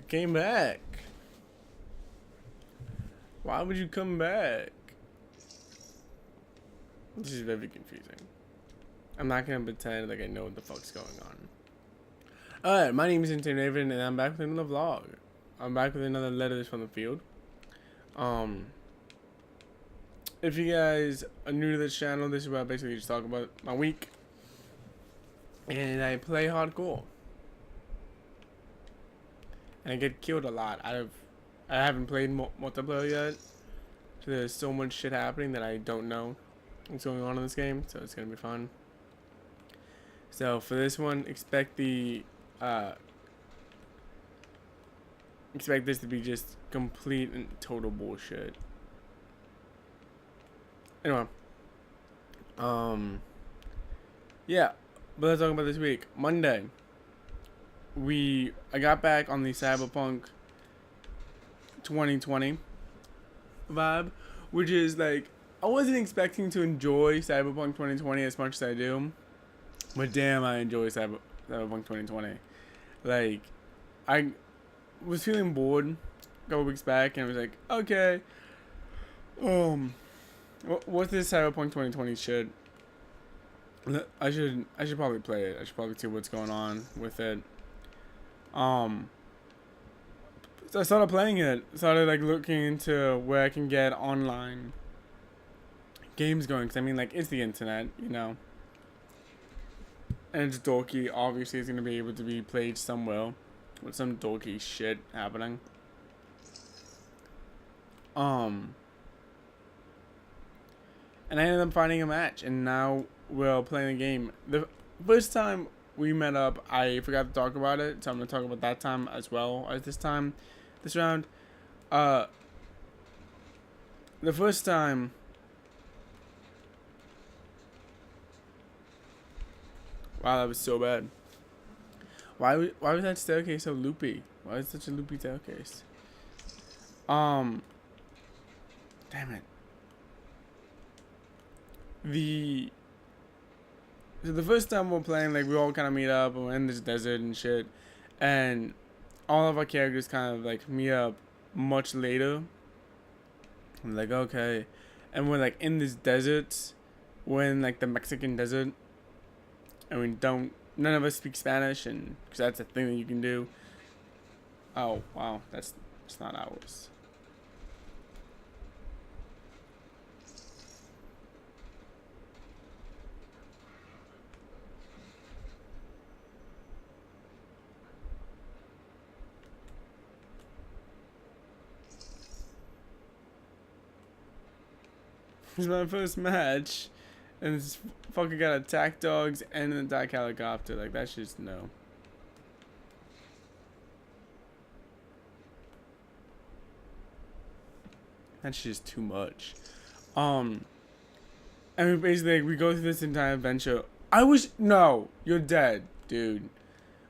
came back. Why would you come back? This is very confusing. I'm not gonna pretend like I know what the fuck's going on. Alright, my name is Intern Raven and I'm back with another vlog. I'm back with another letters from the field. If you guys are new to this channel, this is where I basically just talk about my week. And I play hardcore. And I get killed a lot. I haven't played multiplayer yet. So there's so much shit happening that I don't know what's going on in this game. So it's gonna be fun. So for this one, expect this to be just complete and total bullshit. Anyway. Yeah. But let's talk about this week. Monday. I got back on the Cyberpunk 2020 vibe, which is like, I wasn't expecting to enjoy Cyberpunk 2020 as much as I do, but damn, I enjoy Cyberpunk 2020. Like, I was feeling bored a couple weeks back, and I was like, okay, what's this Cyberpunk 2020 shit? I should probably play it. I should probably see what's going on with it. So I started playing it. Started like looking into where I can get online games going. Cause I mean, like, it's the internet, you know. And it's dorky. Obviously, it's gonna be able to be played somewhere with some dorky shit happening. And I ended up finding a match, and now we're playing a game. The first time we met up, I forgot to talk about it, so I'm gonna talk about that time as well as this round. The first time, wow, that was so bad. Why was that staircase so loopy? Why is it such a loopy staircase? Damn it. So the first time we're playing, like, we all kind of meet up and we're in this desert and shit, and all of our characters kind of like meet up much later. I'm like, okay, and we're like in this desert, we're in like the Mexican desert, and none of us speak Spanish, and because that's a thing that you can do. Oh wow, it's not ours. It's my first match, and this fucker got attack dogs and an attack helicopter. Like, that's just no. That's just too much. And we basically, we go through this entire adventure. No, you're dead, dude.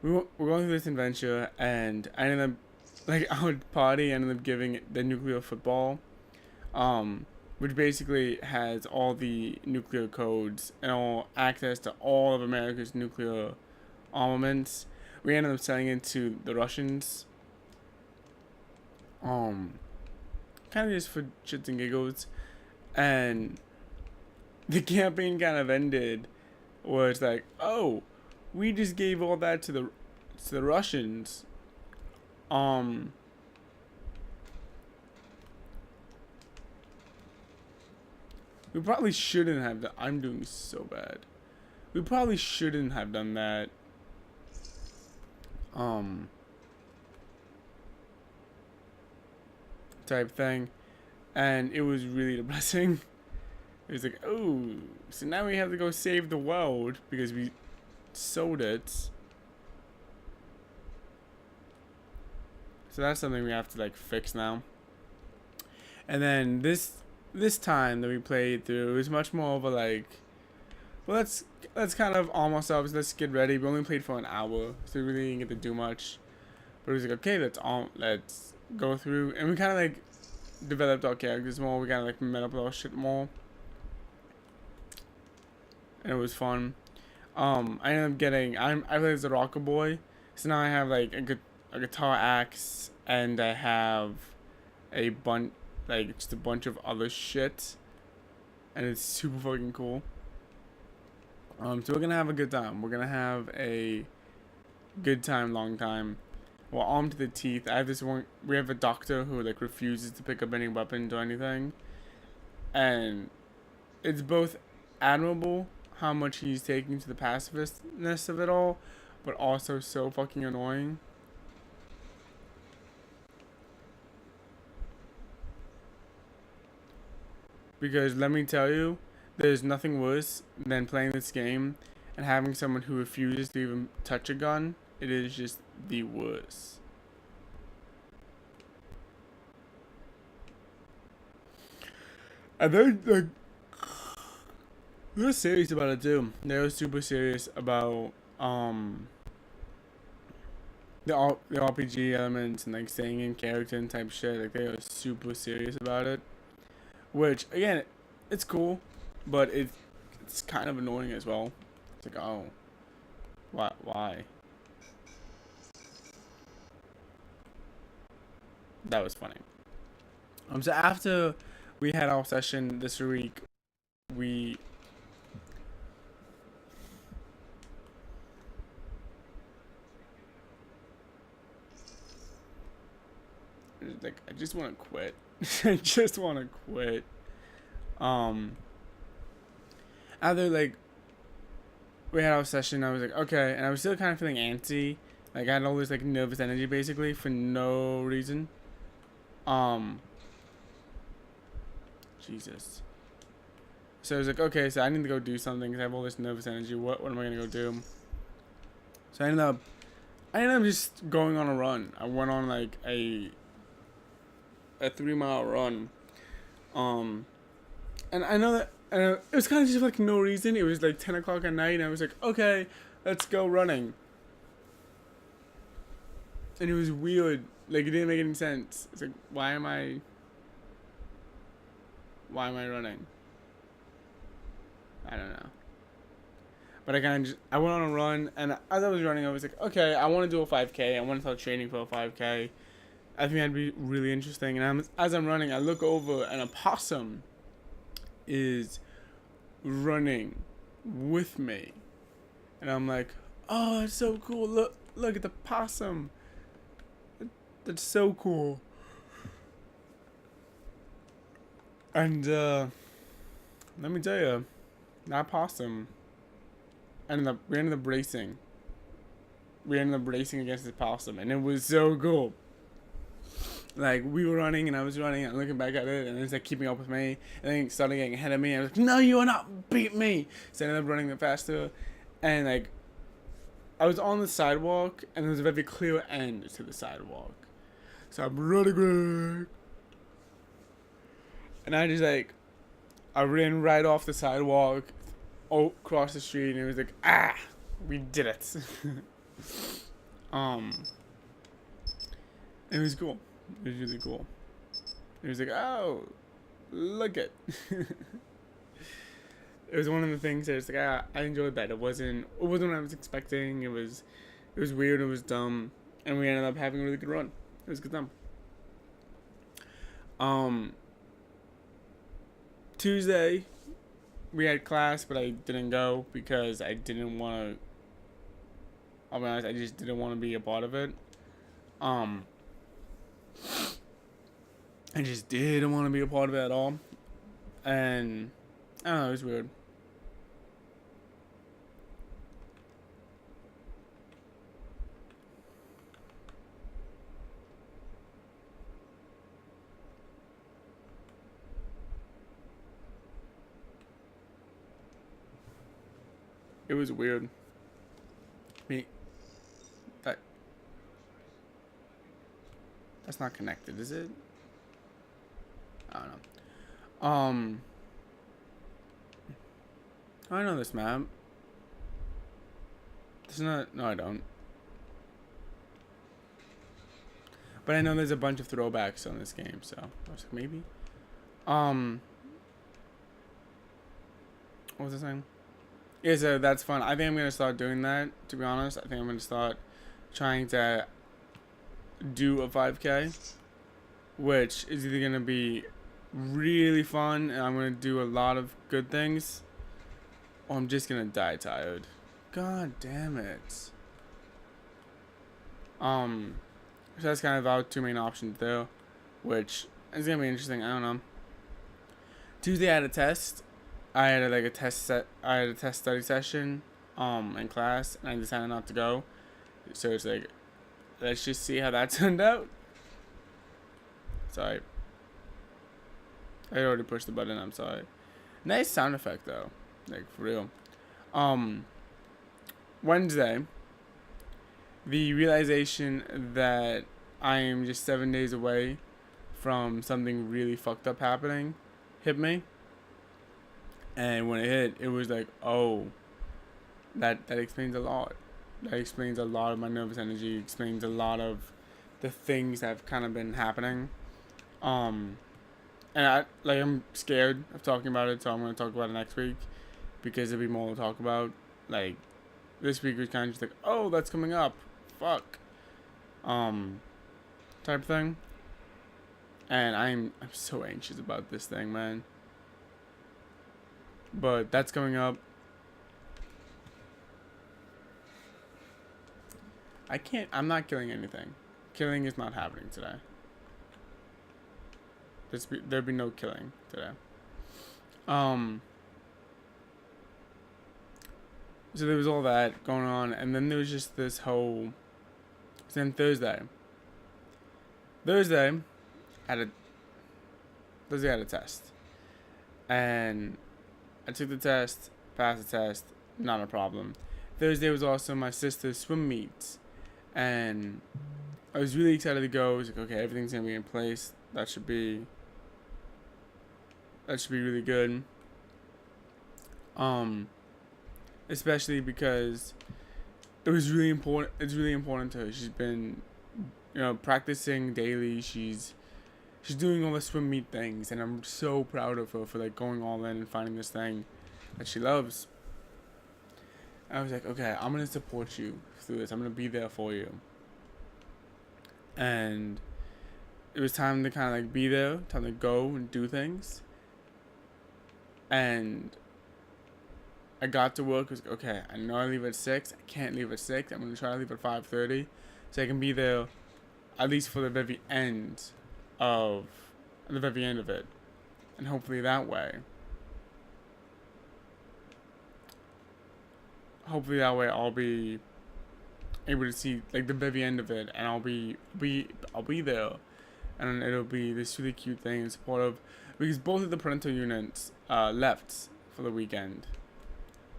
We're going through this adventure, and I ended up, like, our party ended up giving the nuclear football. Which basically has all the nuclear codes and all access to all of America's nuclear armaments. We ended up selling it to the Russians. Kind of just for shits and giggles. And the campaign kind of ended where it's like, oh, we just gave all that to the Russians. We probably shouldn't have done. I'm doing so bad. We probably shouldn't have done that. Type thing, and it was really depressing. It was like, oh, so now we have to go save the world because we sold it. So that's something we have to like fix now. And then this time that we played through, it was much more of a like, well, let's kind of arm ourselves, let's get ready. We only played for an hour, so we really didn't get to do much. But it was like, okay, let's go through, and we kind of like developed our characters more. We kind of like met up with our shit more, and it was fun. I ended up getting, I played as a rocker boy, so now I have like a a guitar axe, and I have a bunch, like just a bunch of other shit, and it's super fucking cool. So we're gonna have a good time. We're gonna have a good time, long time. We're armed to the teeth. I have this one. We have a doctor who like refuses to pick up any weapons or anything, and it's both admirable how much he's taking to the pacifistness of it all, but also so fucking annoying. Because let me tell you, there's nothing worse than playing this game and having someone who refuses to even touch a gun. It is just the worst. And they're serious about it too. They're super serious about the RPG elements and like staying in character and type shit. Like they are super serious about it. Which again, it's cool, but it's kind of annoying as well. It's like, oh, why? That was funny. So after we had our session this week, we like I just want to quit. I just want to quit. After like we had our session, I was like, okay, and I was still kind of feeling antsy. Like I had all this like nervous energy basically for no reason. Jesus. So I was like, okay, so I need to go do something because I have all this nervous energy. What am I gonna go do? So I ended up just going on a run. I went on like a 3 mile run. And I know that it was kind of just like no reason. It was like 10 o'clock at night, and I was like, okay, let's go running. And it was weird. Like it didn't make any sense. It's like, why am I running? I don't know. But I went on a run, and as I was running, I was like, okay, I want to do a 5K. I want to start training for a 5K. I think that'd be really interesting. And as I'm running, I look over, and a possum is running with me. And I'm like, oh, that's so cool. Look at the possum. That's so cool. And let me tell you, that possum we ended up racing. We ended up racing against the possum, and it was so cool. Like we were running, and I was running, and looking back at it, and it's like keeping up with me, and then it started getting ahead of me. And I was like, "No, you will not beat me!" So I ended up running faster, and like I was on the sidewalk, and there was a very clear end to the sidewalk. So I'm running, and I ran right off the sidewalk, across the street, and it was like, we did it. It was cool. It was really cool. It was like, oh, look it. It was one of the things that was like, I enjoyed that. It wasn't what I was expecting. It was weird. It was dumb, and we ended up having a really good run. It was good time. Tuesday, we had class, but I didn't go because I didn't want to. I'll be honest, I just didn't want to be a part of it. I just didn't want to be a part of it at all. And I don't know, it was weird. It was weird. That's not connected, is it? I don't know. I know this map. It's not. No, I don't. But I know there's a bunch of throwbacks on this game, so I was like, maybe. What was I saying? Yeah, so that's fun. I think I'm gonna start doing that. To be honest, I think I'm gonna start trying to do a 5K, which is either gonna be really fun and I'm gonna do a lot of good things, or I'm just gonna die tired. God damn it. So that's kind of our two main options there, which is gonna be interesting. I don't know. Tuesday I had a test. I had like a test set. I had a test study session, in class, and I decided not to go. So it's like, let's just see how that turned out. Sorry, I already pushed the button. I'm sorry. Nice sound effect though, like for real. Wednesday, the realization that I am just 7 days away from something really fucked up happening hit me. And when it hit, it was like, oh, that explains a lot. That explains a lot of my nervous energy. Explains a lot of the things that have kind of been happening. And I'm scared of talking about it, so I'm gonna talk about it next week because there'll be more to talk about. Like, this week was kind of just like, oh, that's coming up, fuck, type thing. And I'm so anxious about this thing, man. But that's coming up. I'm not killing anything. Killing is not happening today. There'll be no killing today. So there was all that going on, and then there was just this whole. Then Thursday I had a test, and I took the test, passed the test, not a problem. Thursday was also my sister's swim meet, and I was really excited to go. I was like, okay, everything's gonna be in place. That should be really good. Especially because it was really important. It's really important to her. She's been, practicing daily. She's doing all the swim meet things, and I'm so proud of her for like going all in and finding this thing that she loves. I was like, okay, I'm gonna support you through this. I'm gonna be there for you. And it was time to kind of like be there, time to go and do things. And I got to work. I was like, okay, I know I leave at 6. I can't leave at 6. I'm gonna try to leave at 5:30, so I can be there at least for the very end of it, and hopefully that way. I'll be able to see like the very end of it, and I'll be there, and it'll be this really cute thing in support of, because both of the parental units left for the weekend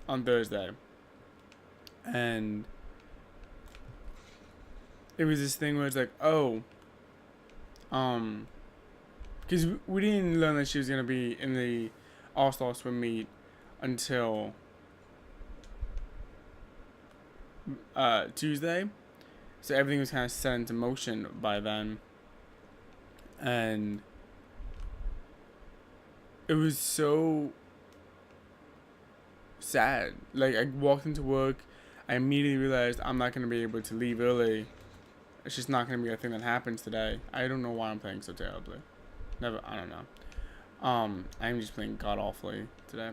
on Thursday, and it was this thing where it's like, oh, because we didn't learn that she was gonna be in the All-Star swim meet until Tuesday, so everything was kind of set into motion by then, and it was so sad. Like, I walked into work, I immediately realized I'm not gonna be able to leave early. It's just not gonna be a thing that happens today. I don't know why I'm playing so terribly. I don't know. I'm just playing god awfully today.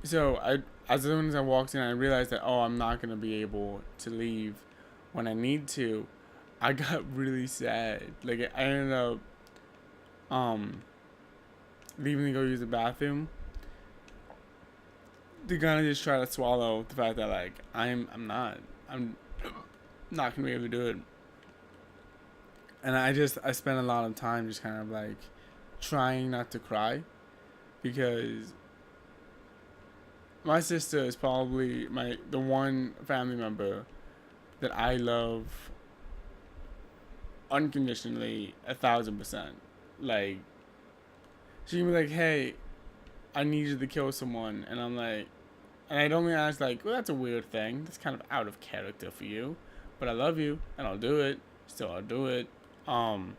So as soon as I walked in, I realized that, oh, I'm not gonna be able to leave when I need to. I got really sad. Like, I ended up leaving to go use the bathroom to kind of just try to swallow the fact that, like, I'm not gonna be able to do it. And I spent a lot of time just kind of like trying not to cry, because my sister is probably the one family member that I love unconditionally 1,000%. Like, she can be like, hey, I need you to kill someone, and I'm like, and I'd only ask like, well, that's a weird thing. That's kind of out of character for you, but I love you and I'll do it. Still, I'll do it. And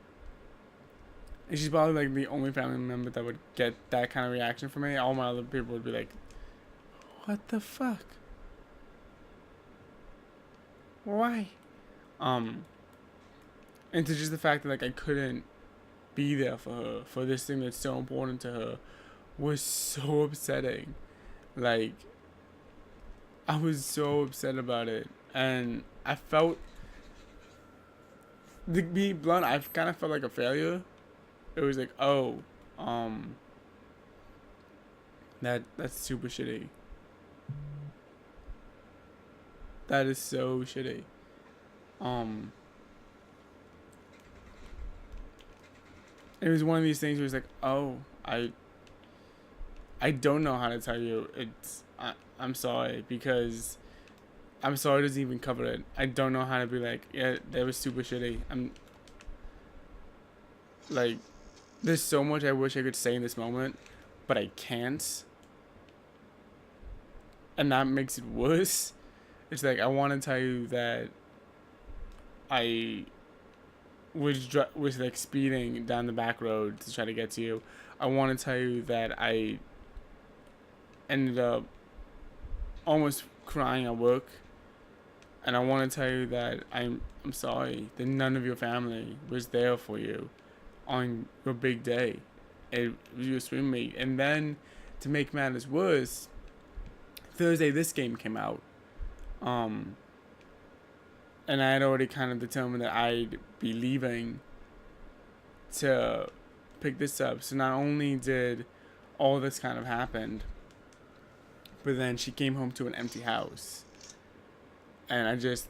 she's probably like the only family member that would get that kind of reaction from me. All my other people would be like, what the fuck? Why? Um, and to just the fact that like I couldn't be there for her for this thing that's so important to her was so upsetting. Like I was so upset about it, and I felt, to be blunt, I kind of felt like a failure. It was like, oh, um, that's super shitty. That is so shitty. Um, it was one of these things where it's like, oh, I don't know how to tell you. I'm sorry, because I'm sorry doesn't even cover it. I don't know how to be like, yeah, that was super shitty. I'm like, there's so much I wish I could say in this moment, but I can't, and that makes it worse. It's like I want to tell you that I was like speeding down the back road to try to get to you. I want to tell you that I ended up almost crying at work, and I want to tell you that I'm sorry that none of your family was there for you on your big day. It was your swim meet, and then to make matters worse, Thursday this game came out, um, and I had already kind of determined that I'd be leaving to pick this up. So not only did all this kind of happen, but then she came home to an empty house, and it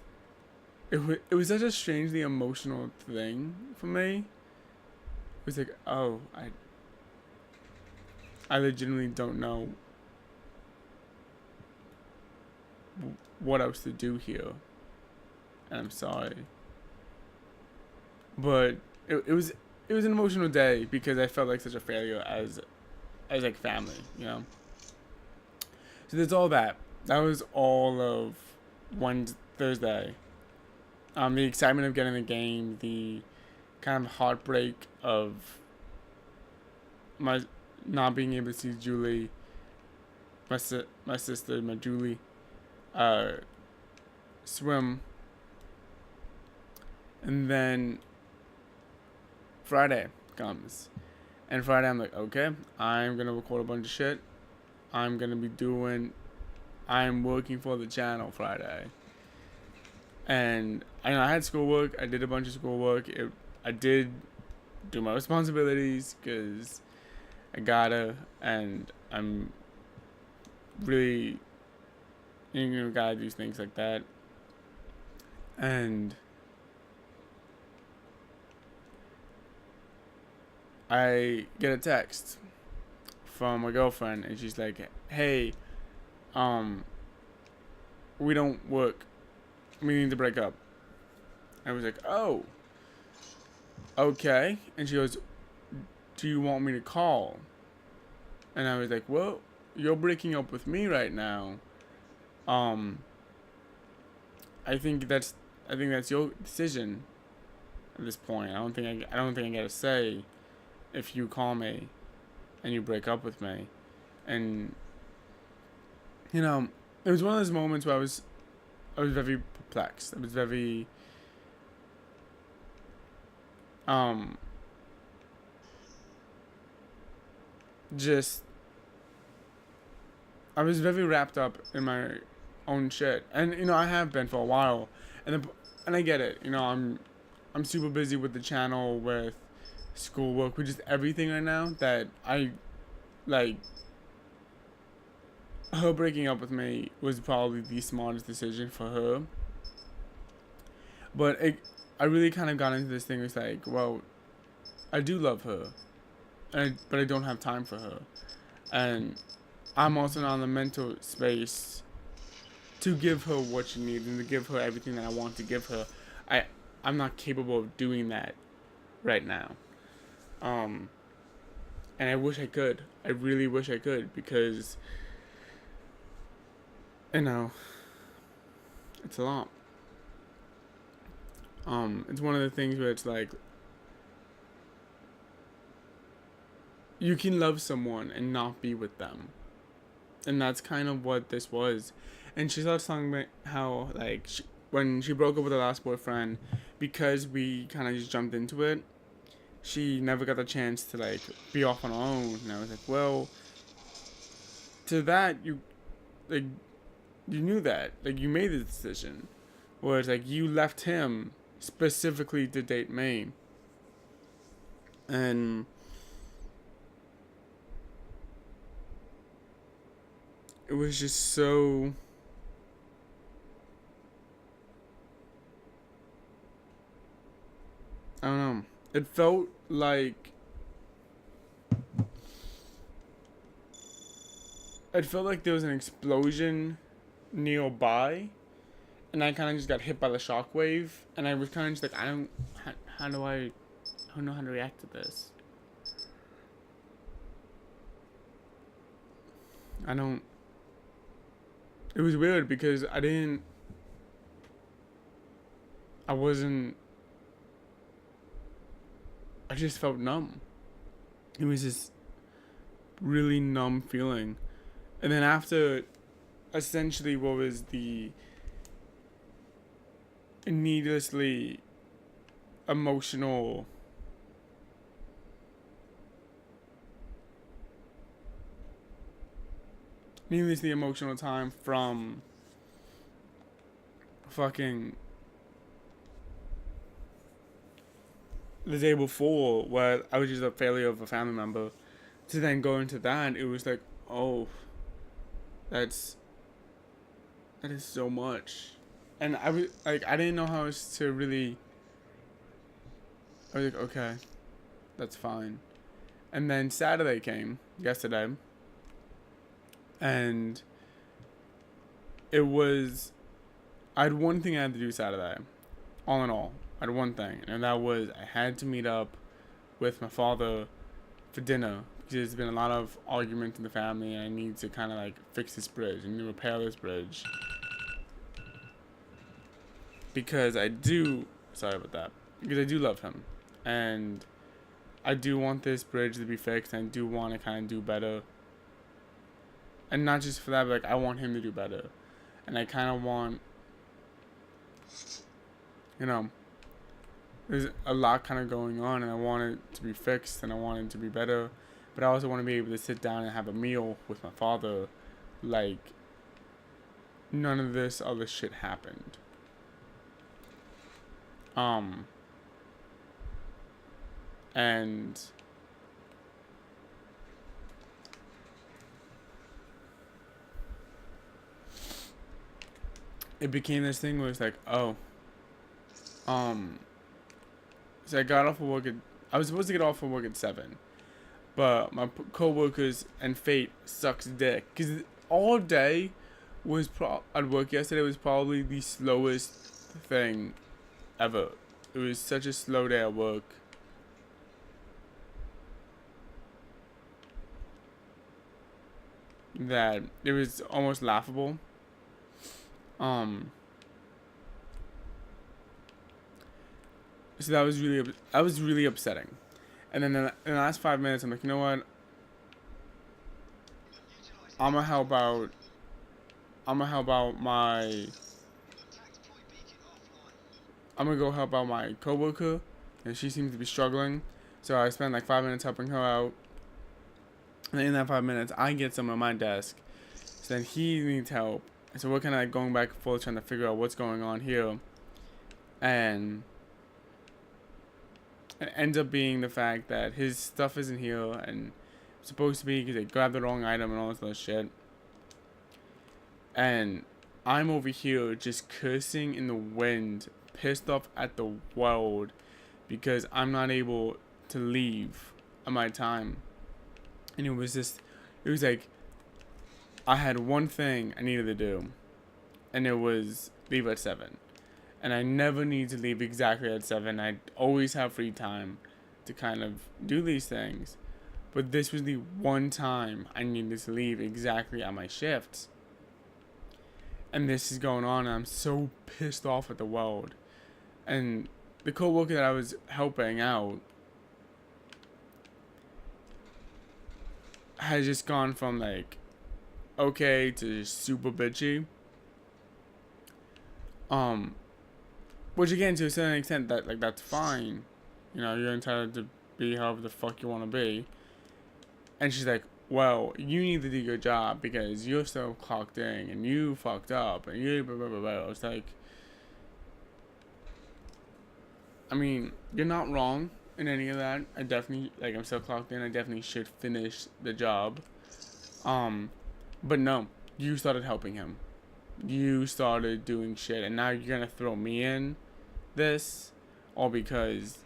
was such a strangely emotional thing for me. It was like, oh, I legitimately don't know what else to do here, and I'm sorry. But it was an emotional day because I felt like such a failure as like family, you know. So there's all that. That was all of one Thursday. The excitement of getting the game, the kind of heartbreak of my not being able to see Julie, my sister, my Julie, uh, swim, and then Friday comes, and Friday I'm like, okay, I'm gonna record a bunch of shit. I'm gonna be doing. I'm working for the channel Friday, and I had schoolwork. I did a bunch of schoolwork. I did do my responsibilities because I gotta, and I'm really, gotta do things like that. And I get a text from my girlfriend, and she's like, "Hey, um, we don't work. We need to break up." I was like, "Oh, okay." And she goes, "Do you want me to call?" And I was like, "Well, you're breaking up with me right now. Um, I think that's your decision at this point. I don't think I get a say if you call me and you break up with me." And it was one of those moments where I was very perplexed. I was very um just I was very wrapped up in my own shit, and I have been for a while, and I get it. I'm super busy with the channel, with schoolwork, with just everything right now that I like. Her breaking up with me was probably the smartest decision for her, but I really kind of got into this thing. It's like, well, I do love her, but I don't have time for her, and I'm also not in the mental space to give her what she needs and to give her everything that I want to give her. I'm not capable of doing that right now. Um, and I wish I could. I really wish I could, because it's a lot. It's one of the things where it's like you can love someone and not be with them, and that's kind of what this was. And she started talking about how like when she broke up with her last boyfriend, because we kind of just jumped into it, she never got the chance to like be off on her own. And I was like, well, to that you like you knew that like you made the decision, whereas like you left him specifically to date me, and it was just so. I don't know. It felt like there was an explosion nearby, and I kind of just got hit by the shockwave, and I was kind of just like, I don't, how do I don't know how to react to this. I don't. It was weird because I wasn't. I just felt numb. It was this really numb feeling, and then after, essentially, what was the needlessly emotional time from fucking the day before, where I was just a failure of a family member, to then go into that, it was like, oh, that is so much. And I was like, I didn't know how else to really. I was like, okay, that's fine. And then Saturday came, yesterday, and it was. I had one thing I had to do Saturday, all in all. I had one thing, and that was I had to meet up with my father for dinner, because there's been a lot of argument in the family, and I need to kind of like fix this bridge. I need to repair this bridge. Because I do. Sorry about that. Because I do love him. And I do want this bridge to be fixed, and I do want to kind of do better. And not just for that, but like I want him to do better. And I kind of want, there's a lot kind of going on, and I want it to be fixed, and I want it to be better. But I also want to be able to sit down and have a meal with my father, like none of this other shit happened. And it became this thing where it's like, oh, so I got off of work I was supposed to get off of work at 7, but my co-workers and fate sucks dick, because all day was at work yesterday was probably the slowest thing ever. It was such a slow day at work. That it was almost laughable. So that was really upsetting. And then in the last 5 minutes, I'm like, you know what? I'm gonna help out my. I'm gonna go help out my coworker, and she seems to be struggling. So I spent like 5 minutes helping her out. And in that 5 minutes, I get someone on my desk. So then he needs help. And so we're kind of like going back and forth trying to figure out what's going on here. And it ends up being the fact that his stuff isn't here, and it's supposed to be because they grabbed the wrong item and all this other shit. And I'm over here just cursing in the wind, pissed off at the world because I'm not able to leave at my time. And it was like I had one thing I needed to do, and it was leave at 7. And I never need to leave exactly at 7. I always have free time to kind of do these things. But this was the one time I needed to leave exactly at my shifts. And this is going on, and I'm so pissed off at the world. And the coworker that I was helping out has just gone from like okay to super bitchy. Um, which again, to a certain extent, that like that's fine. You know, you're entitled to be however the fuck you want to be. And she's like, well, you need to do your job because you're so clocked in and you fucked up and you blah blah blah blah. I was like, I mean, you're not wrong in any of that. I definitely like I'm so clocked in. I definitely should finish the job. But no, you started helping him. You started doing shit, and now you're gonna throw me in this, all because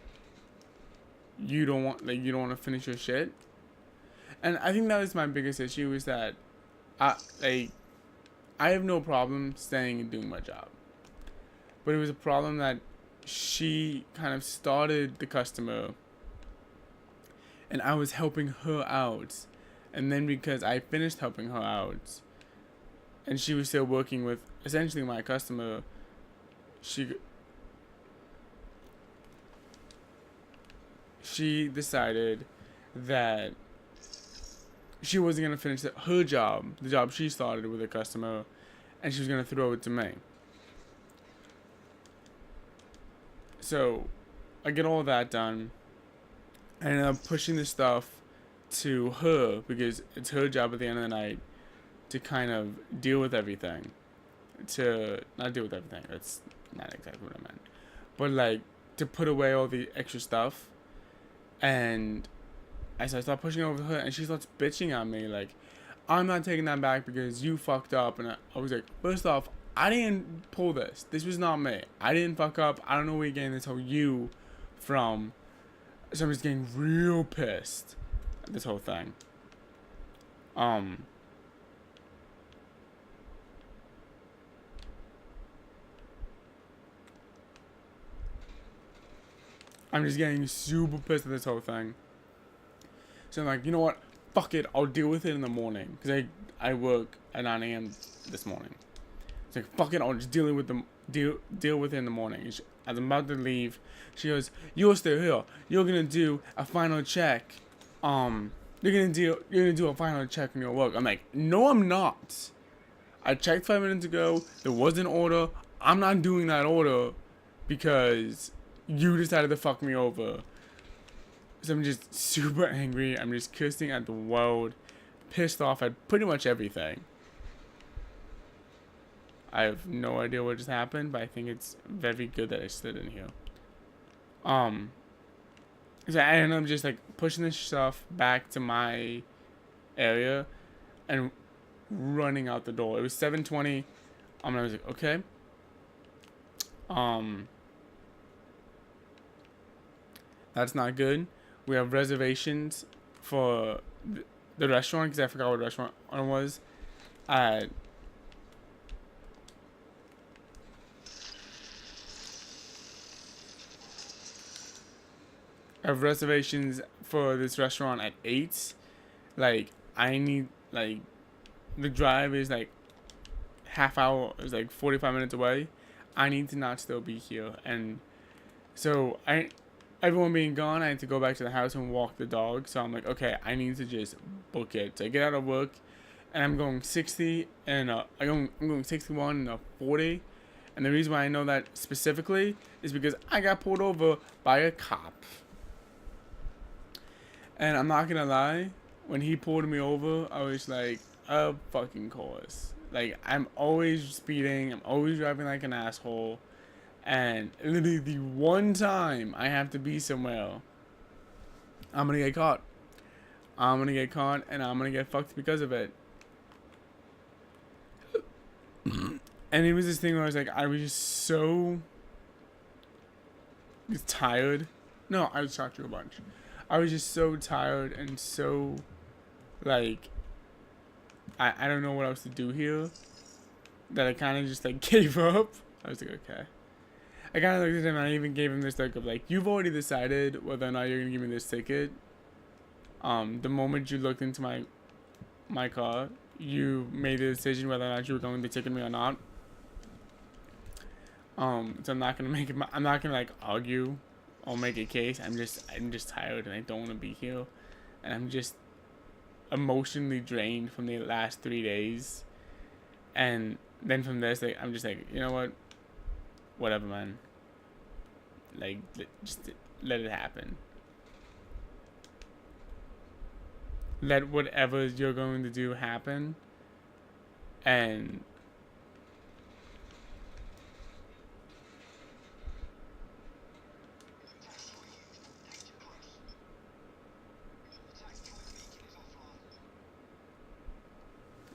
you don't want to finish your shit. And I think that was my biggest issue is that I have no problem staying and doing my job, but it was a problem that she kind of started the customer, and I was helping her out, and then because I finished helping her out, and she was still working with essentially my customer, she decided that she wasn't going to finish her job, the job she started with a customer, and she was going to throw it to me. So I get all that done. I ended up pushing the stuff to her because it's her job at the end of the night to kind of deal with everything. To not deal with everything, that's not exactly what I meant. But like to put away all the extra stuff. And as I start pushing over her, and she starts bitching at me like, I'm not taking that back because you fucked up. And I was like, first off, I didn't pull this. This was not me. I didn't fuck up. I don't know where you're getting this whole you from. So I'm just getting real pissed at this whole thing. I'm just getting super pissed at this whole thing. So I'm like, you know what? Fuck it. I'll deal with it in the morning. Because I work at 9 a.m. this morning. It's like, fuck it. I'll just deal with it in the morning. As I'm about to leave, she goes, you're still here. You're going to do a final check. You're gonna do a final check on your work. I'm like, no, I'm not. I checked 5 minutes ago. There was an order. I'm not doing that order because you decided to fuck me over. So I'm just super angry. I'm just cursing at the world, pissed off at pretty much everything. I have no idea what just happened, but I think it's very good that I stood in here. So I ended up just like pushing this stuff back to my area and running out the door. It was 7:20. And I was like, okay. That's not good. We have reservations for the restaurant because I forgot what restaurant it was. I have reservations for this restaurant at 8. Like, I need, like, the drive is like half hour, is like 45 minutes away. I need to not still be here. And so everyone being gone, I had to go back to the house and walk the dog. So I'm like, okay, I need to just book it. So I get out of work, and I'm going 60, and I'm going 61 and a 40. And the reason why I know that specifically is because I got pulled over by a cop. And I'm not gonna lie, when he pulled me over, I was like, of fucking course. Like, I'm always speeding, I'm always driving like an asshole. And literally the one time I have to be somewhere, I'm gonna get caught. I'm gonna get caught and I'm gonna get fucked because of it. And it was this thing where I was like, I was just so tired. No, I just talked to you a bunch. I was just so tired and so, like, I don't know what else to do here, that I kind of just, like, gave up. I was like, okay. I kind of looked at him and I even gave him this look of, like, you've already decided whether or not you're going to give me this ticket. The moment you looked into my car, you made the decision whether or not you were going to ticket me or not. So I'm not going to make it, I'm not going to, like, argue or make a case. I'm just tired and I don't want to be here. And I'm just emotionally drained from the last 3 days. And then from this, like, I'm just like, you know what? whatever, man. Like, just let it happen. Let whatever you're going to do happen. And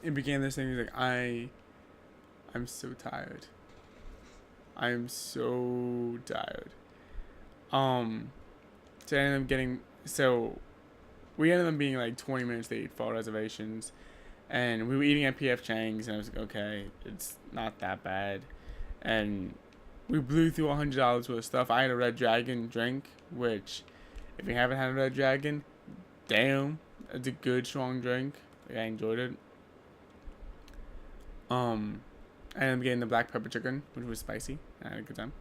it became this thing. Like, I'm so tired. I'm so tired. So I ended up getting, so we ended up being like 20 minutes late for our reservations, and we were eating at PF Chang's, and I was like, okay, it's not that bad, and we blew through $100 worth of stuff. I had a Red Dragon drink, which, if you haven't had a Red Dragon, damn, it's a good strong drink. Like, I enjoyed it. I ended up getting the black pepper chicken, which was spicy. I had a good time.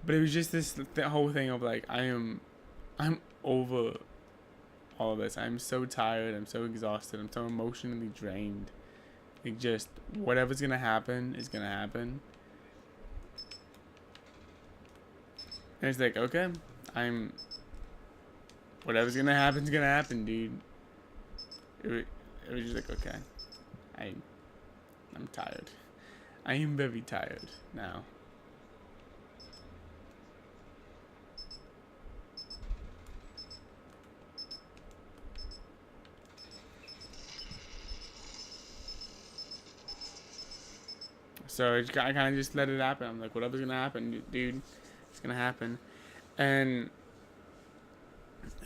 But it was just the whole thing of like, I'm over all of this. I'm so tired. I'm so exhausted. I'm so emotionally drained. Like, just whatever's gonna happen is gonna happen. And it's like, okay, whatever's gonna happen's gonna happen, dude. It was just like, okay, I'm tired. I am very tired now. So I kind of just let it happen. I'm like, whatever's gonna happen, dude, it's gonna happen. And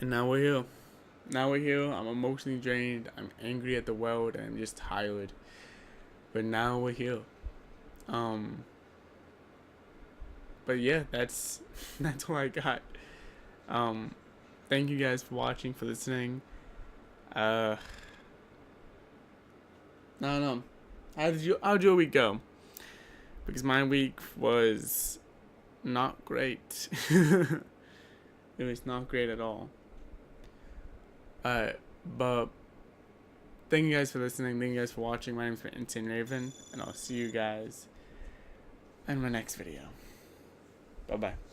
now we're here. Now we're here. I'm emotionally drained. I'm angry at the world, and I'm just tired. But now we're here. But yeah, that's all I got. Thank you guys for watching, for listening. I don't know. How'd your week go? Because my week was not great. It was not great at all. But thank you guys for listening. Thank you guys for watching. My name is Insane Raven, and I'll see you guys in my next video. Bye bye.